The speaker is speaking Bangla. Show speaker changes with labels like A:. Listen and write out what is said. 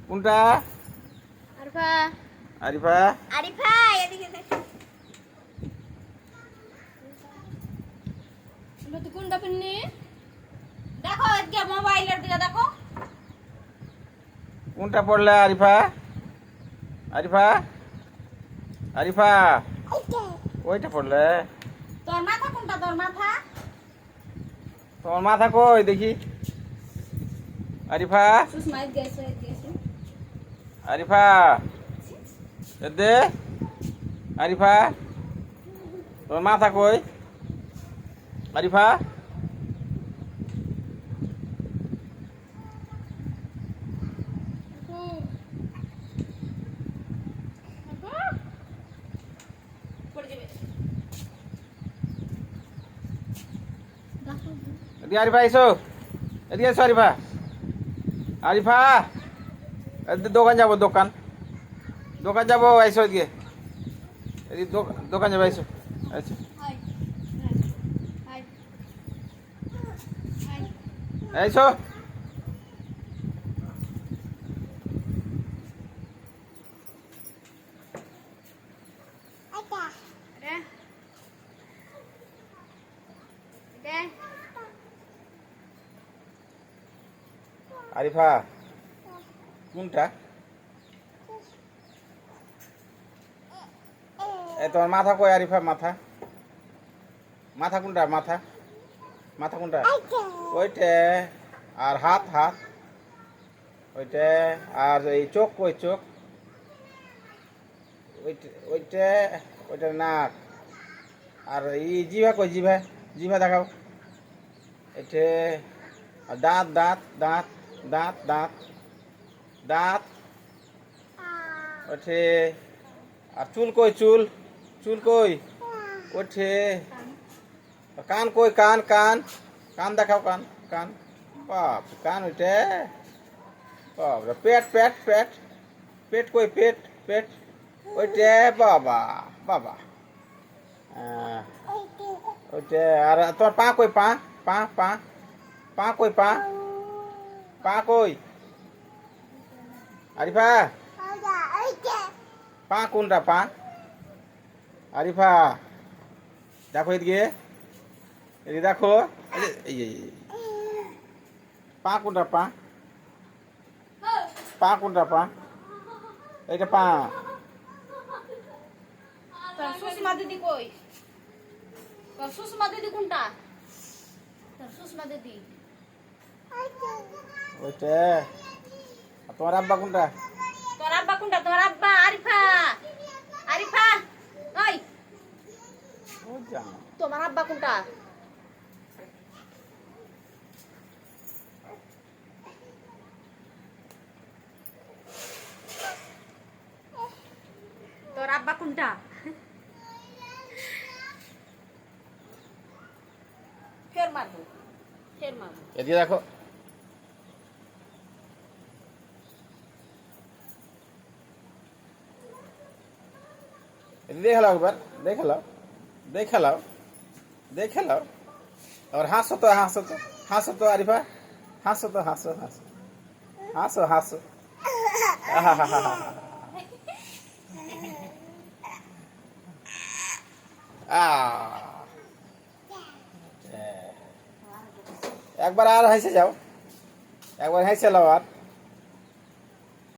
A: কোনটা?
B: আরিফা
A: আরিফা
B: আরিফা এদিকে দেখ। তুই কোনটা পিন্নি? দেখো এদিকে মোবাইলের দিকে দেখো।
A: কোনটা পড়লে আরিফা? আরিফা আরিফা ওইটা পড়লে।
B: তোর মাথা কোনটা? তোর মাথা
A: তোমার মাথা কই দেখি? আরিফা
B: সুষমাইত গেছে গেছে।
A: আরিফা দে। আরিফা তোর মাথা কই? আরিফা
B: পড়ে যাবে।
A: এদিকে আরিফা এসো। এদিকে এসো আরিফা। আরিফা দোকান যাবো, দোকান দোকান যাবো, এসো এদিকে। এদিকে দোকান যাবো, এসো এসো।
B: হাই হাই হাই
A: এসো।
B: রে রে
A: আরিফা কোনটা? তোমার মাথা কই আরিফা? মাথা মাথা কোনটা? মাথা মাথা কোনটা? ওইটা। আর হাত হাত ওইটা। আর এই চোখ কই? চোখ ওইটা ওইটা। ওইটা নাক। আর এই জিভা কই? জিভা জিভা দেখাও। এটা। আর দাঁত দাঁত দাঁত দাঁত দাঁত দাঁত ওঠে। আর চুল কই? চুল চুল কই? ওঠে। কান কই? কান কান কান দেখাও। কান কান বাপ কান ওইটা। বাবা পেট পেট পেট পেট কই? পেট পেট ওইটা। বাবা বাবা ওইটা। আর তোর পা কই? পা পা পা পা কই? পা পা কই? আরিফা পা কোনটা? পা আরিফা দেখো এদিকে। এদিকে দেখো। এই পা কোনটা? পা পা কোনটা? পা এইটা পা।
B: তোর সুষমা দিদি কই? তোর সুষমা দিদি কোনটা? তোর সুষমা দিদি
A: ওইটা। আর তোমার আব্বা কোনটা?
B: তোর আব্বা কোনটা? তোর আব্বা আরিফা আরিফা ওই
A: ও জানো।
B: তোমার আব্বা কোনটা? তোর আব্বা কোনটা? ফের মারবো ফের মারবো।
A: এদিকে দেখো। দেখে লাও একবার। দেখে লাও দেখে লাও দেখে লাও। আবার হাসো তো হাসো তো হাসো তো আরিফা। হাসো তো হাসো হাসো হাসো হাসো। একবার আর হেসে যাও। একবার হেসে লাও আর।